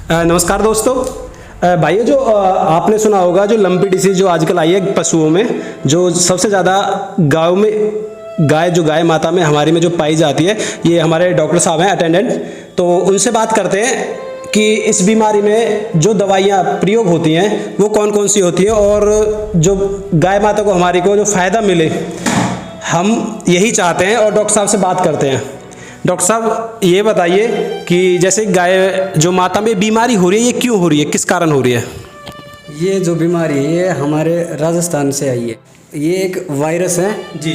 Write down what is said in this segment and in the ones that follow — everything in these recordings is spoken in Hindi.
नमस्कार दोस्तों। भाइयों, जो आपने सुना होगा जो लंपी डिसीज जो आजकल आई है पशुओं में, जो सबसे ज़्यादा गाँव में गाय माता में हमारी में जो पाई जाती है, ये हमारे डॉक्टर साहब हैं अटेंडेंट, तो उनसे बात करते हैं कि इस बीमारी में जो दवाइयाँ प्रयोग होती हैं वो कौन कौन सी होती हैं और जो गाय माता को हमारी को जो फ़ायदा मिले, हम यही चाहते हैं और डॉक्टर साहब से बात करते हैं। डॉक्टर साहब, ये बताइए कि जैसे गाय जो माता में बीमारी हो रही है, ये क्यों हो रही है, किस कारण हो रही है? ये जो बीमारी है ये हमारे राजस्थान से आई है। ये एक वायरस है जी।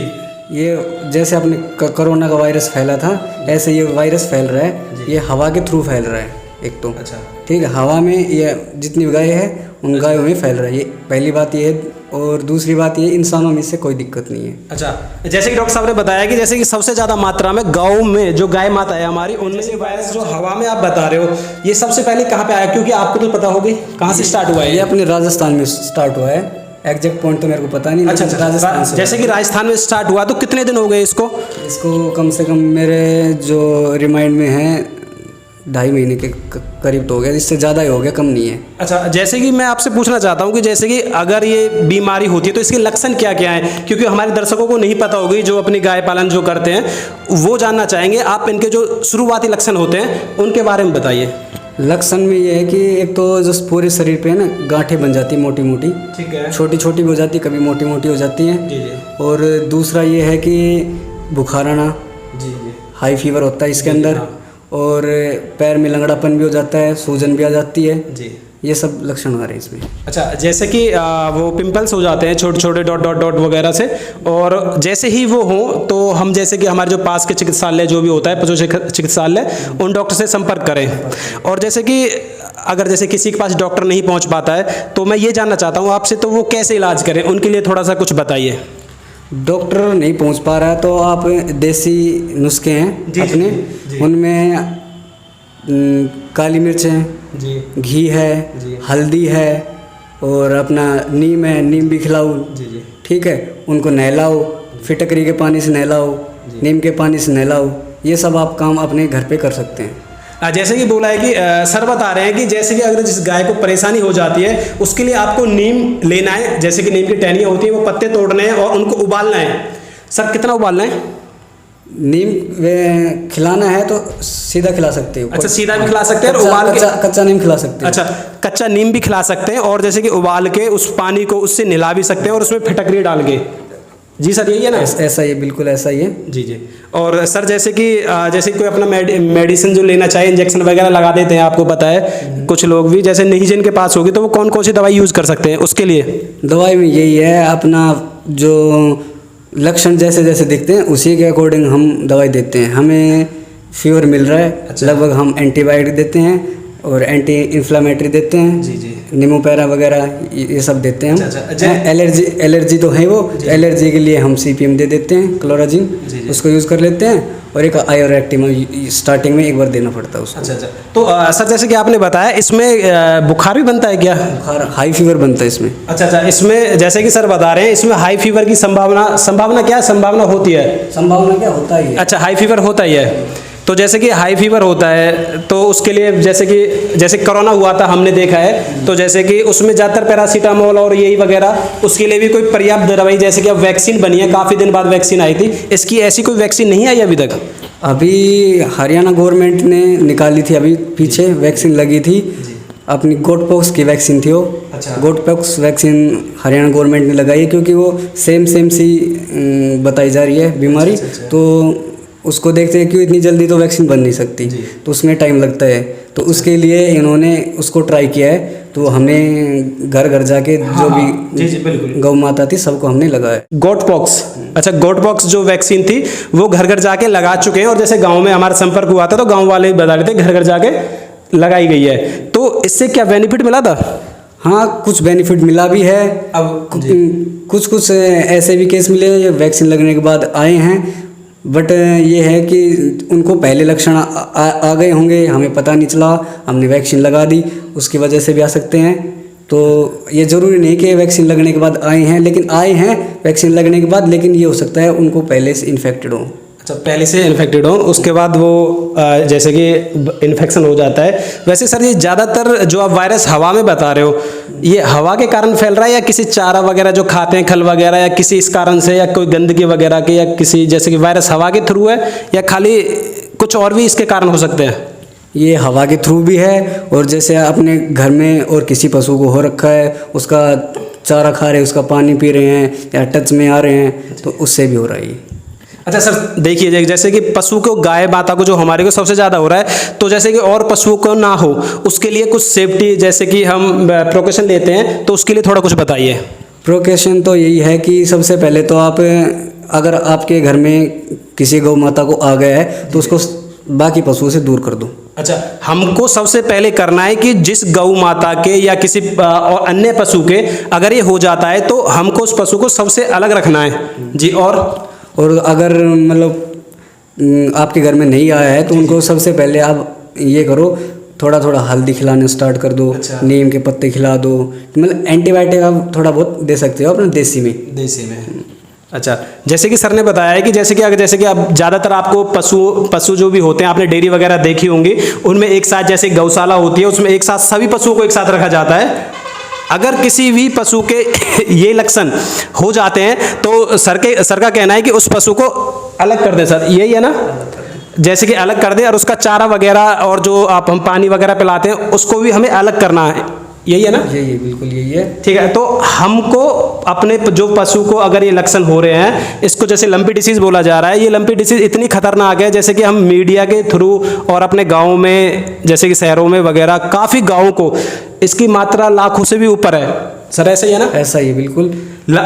ये जैसे अपने कोरोना का वायरस फैला था, ऐसे ये वायरस फैल रहा है। ये हवा के थ्रू फैल रहा है एक तो। अच्छा। ठीक है, हवा में ये जितनी गाय है उन गायों में फैल रहा है, ये पहली बात ये है। और दूसरी बात ये, इंसानों में इससे कोई दिक्कत नहीं है। अच्छा, जैसे कि डॉक्टर साहब ने बताया कि जैसे कि सबसे ज़्यादा मात्रा में गाँव में जो गाय माता है हमारी, उनमें से वायरस जो हवा में आप बता रहे हो, ये सबसे पहले कहाँ पे आया? क्योंकि आपको तो पता होगी कहाँ से स्टार्ट हुआ है। ये अपने राजस्थान में स्टार्ट हुआ है, एग्जैक्ट पॉइंट तो मेरे को पता नहीं। अच्छा, राजस्थान से। जैसे कि राजस्थान में स्टार्ट हुआ तो कितने दिन हो गए इसको? कम से कम मेरे जो रिमाइंड में है 2.5 महीने के करीब तो हो गया, इससे ज़्यादा ही हो गया, कम नहीं है। अच्छा, जैसे कि मैं आपसे पूछना चाहता हूँ कि जैसे कि अगर ये बीमारी होती है तो इसके लक्षण क्या क्या हैं, क्योंकि हमारे दर्शकों को नहीं पता होगी, जो अपनी गाय पालन जो करते हैं वो जानना चाहेंगे। आप इनके जो शुरुआती लक्षण होते हैं उनके बारे में बताइए। लक्षण में ये है कि एक तो जो पूरे शरीर पे है ना, गांठें बन जाती है मोटी मोटी, ठीक है, छोटी छोटी भी हो जाती है, कभी मोटी मोटी हो जाती हैं। जी जी। और दूसरा ये है कि बुखार आना, जी जी, हाई फीवर होता है इसके अंदर। और पैर में लंगड़ापन भी हो जाता है, सूजन भी आ जाती है जी। ये सब लक्षण आ रहे हैं इसमें। अच्छा, जैसे कि वो पिंपल्स हो जाते हैं छोटे छोटे डॉट डॉट डॉट वगैरह से, और जैसे ही वो हो तो हम जैसे कि हमारे जो पास के चिकित्सालय जो भी होता है, पशु चिकित्सालय, उन डॉक्टर से संपर्क करें। और जैसे कि अगर जैसे किसी के पास डॉक्टर नहीं पहुंच पाता है तो मैं ये जानना चाहता हूँ आपसे, तो वो कैसे इलाज करें, उनके लिए थोड़ा सा कुछ बताइए। डॉक्टर नहीं पहुंच पा रहा है तो आप देसी नुस्खे हैं जी, अपने जी, उनमें काली मिर्च है जी, घी है जी, हल्दी है, और अपना नीम है, नीम भी खिलाओ जी, ठीक है, उनको नहलाओ, फिटकरी के पानी से नहलाओ, नीम के पानी से नहलाओ। ये सब आप काम अपने घर पे कर सकते हैं। जैसे कि बोला है कि सर बता रहे हैं कि जैसे कि अगर जिस गाय को परेशानी हो जाती है उसके लिए आपको नीम लेना है, जैसे कि नीम की टहनियाँ होती है वो पत्ते तोड़ने हैं और उनको उबालना है। सर, कितना उबालना है? नीम खिलाना है तो सीधा खिला सकते हो। अच्छा, सीधा भी खिला सकते हैं और उबाल के कच्चा नीम खिला सकते हैं। अच्छा, कच्चा नीम भी खिला सकते हैं, और जैसे कि उबाल के उस पानी को उससे नहला भी सकते हैं और उसमें फिटकरी डाल के। जी सर, यही है ना? ऐसा ही है, बिल्कुल ऐसा ही है जी जी। और सर, जैसे कि जैसे कोई अपना मेडिसिन जो लेना चाहे, इंजेक्शन वगैरह लगा देते हैं, आपको पता है कुछ लोग भी, जैसे नहीं जिनके पास होगी, तो वो कौन कौन सी दवाई यूज़ कर सकते हैं उसके लिए? दवाई में यही है, अपना जो लक्षण जैसे जैसे दिखते हैं उसी के अकॉर्डिंग हम दवाई देते हैं। हमें फीवर मिल रहा है, अच्छा, लगभग हम एंटीबायोटिक देते हैं और एंटी इन्फ्लामेटरी देते हैं जी जी, निमोपैरा वगैरह ये सब देते हैं हम। अच्छा, एलर्जी तो है, वो एलर्जी के लिए हम CPM दे देते हैं, क्लोराजिन, उसको यूज़ कर लेते हैं। और एक आयोरेक्टिम स्टार्टिंग में एक बार देना पड़ता है उसको। अच्छा, तो सर, जैसे कि आपने बताया इसमें बुखार भी बनता है क्या? बुखार, हाई फीवर बनता है इसमें। अच्छा, इसमें जैसे कि सर बता रहे हैं इसमें हाई फीवर की संभावना क्या होती है? संभावना क्या होता है? अच्छा, हाई फीवर होता ही है। तो जैसे कि हाई फीवर होता है तो उसके लिए जैसे कोरोना हुआ था, हमने देखा है, तो जैसे कि उसमें ज़्यादातर पैरासीटामोल और यही वगैरह, उसके लिए भी कोई पर्याप्त दवाई, जैसे कि अब वैक्सीन बनी है, काफ़ी दिन बाद वैक्सीन आई थी, इसकी ऐसी कोई वैक्सीन नहीं आई अभी तक? अभी हरियाणा गवर्नमेंट ने निकाली थी, अभी पीछे वैक्सीन लगी थी, अपनी गोट पॉक्स की वैक्सीन थी वो। अच्छा। Goat pox vaccine Haryana government ने लगाई है, क्योंकि वो सेम सी बताई जा रही है बीमारी। अच्छा। तो उसको देखते हैं कि इतनी जल्दी तो वैक्सीन बन नहीं सकती, तो उसमें टाइम लगता है, तो उसके लिए इन्होंने उसको ट्राई किया है। तो हमने घर घर जाके जो भी गौ माता थी सबको हमने लगाया गोट पॉक्स। अच्छा, गोट पॉक्स जो वैक्सीन थी वो घर घर जाके लगा चुके हैं, और जैसे गाँव में हमारा संपर्क हुआ था तो गाँव वाले बता रहे थे घर घर जाके लगाई गई है। तो इससे क्या बेनिफिट मिला था? हाँ, कुछ बेनिफिट मिला भी है। अब कुछ ऐसे भी केस मिले वैक्सीन लगने के बाद आए हैं, बट ये है कि उनको पहले लक्षण आ गए होंगे, हमें पता नहीं चला, हमने वैक्सीन लगा दी, उसकी वजह से भी आ सकते हैं। तो ये ज़रूरी नहीं कि वैक्सीन लगने के बाद आए हैं, लेकिन आए हैं वैक्सीन लगने के बाद, लेकिन ये हो सकता है उनको पहले से इन्फेक्टेड हो। अच्छा, पहले से इन्फेक्टेड हो, उसके बाद वो जैसे कि इन्फेक्शन हो जाता है। वैसे सर ये ज़्यादातर जो आप वायरस हवा में बता रहे हो, ये हवा के कारण फैल रहा है या किसी चारा वगैरह जो खाते हैं खल वगैरह, या किसी इस कारण से, या कोई गंदगी वगैरह के, या किसी जैसे कि वायरस हवा के थ्रू है, या खाली कुछ और भी इसके कारण हो सकते हैं? ये हवा के थ्रू भी है, और जैसे अपने घर में और किसी पशु को हो रखा है, उसका चारा खा रहे हैं, उसका पानी पी रहे हैं, या टच में आ रहे हैं, तो उससे भी हो रहा है ये। अच्छा सर, देखिए जैसे कि पशु को, गाय माता को जो हमारे को सबसे ज़्यादा हो रहा है, तो जैसे कि और पशुओं को ना हो उसके लिए कुछ सेफ्टी जैसे कि हम प्रिकॉशन लेते हैं, तो उसके लिए थोड़ा कुछ बताइए। प्रिकॉशन तो यही है कि सबसे पहले तो आप, अगर आपके घर में किसी गौ माता को आ गया है तो उसको बाकी पशुओं से दूर कर दो। अच्छा, हमको सबसे पहले करना है कि जिस गौ माता के या किसी और अन्य पशु के अगर ये हो जाता है तो हमको उस पशु को सबसे अलग रखना है जी। और अगर मतलब आपके घर में नहीं आया है तो उनको सबसे पहले आप ये करो, थोड़ा थोड़ा हल्दी खिलाना स्टार्ट कर दो। अच्छा। नीम के पत्ते खिला दो, मतलब एंटीबायोटिक आप थोड़ा बहुत दे सकते हो अपने देसी में। अच्छा, जैसे कि सर ने बताया है कि जैसे कि अब ज़्यादातर आपको पशु जो भी होते हैं, आपने डेयरी वगैरह देखी होंगी, उनमें एक साथ जैसे गौशाला होती है, उसमें एक साथ सभी पशुओं को एक साथ रखा जाता है। अगर किसी भी पशु के ये लक्षण हो जाते हैं तो सर का कहना है कि उस पशु को अलग कर दें सर, यही है ना? जैसे कि अलग कर दें, और उसका चारा वगैरह और जो हम पानी वगैरह पिलाते हैं उसको भी हमें अलग करना है, यही है ना? यही बिल्कुल यही है। ठीक है, तो हमको अपने जो पशु को अगर ये लक्षण हो रहे हैं, इसको जैसे लंपी डिसीज बोला जा रहा है, ये लंपी डिसीज इतनी खतरनाक है, जैसे कि हम मीडिया के थ्रू और अपने गाँव में जैसे कि शहरों में वगैरह काफ़ी गाँवों को इसकी मात्रा लाखों से भी ऊपर है सर, ऐसा ही है ना? ऐसा ही बिल्कुल,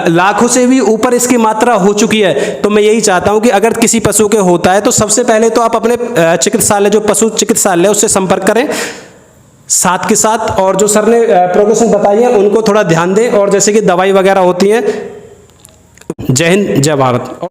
लाखों से भी ऊपर इसकी मात्रा हो चुकी है। तो मैं यही चाहता हूं कि अगर किसी पशु के होता है तो सबसे पहले तो आप अपने चिकित्सालय, जो पशु चिकित्सालय उससे संपर्क करें साथ के साथ, और जो सर ने प्रिकॉशन बताई है उनको थोड़ा ध्यान दें, और जैसे कि दवाई वगैरह होती है। जय हिंद, जय भारत।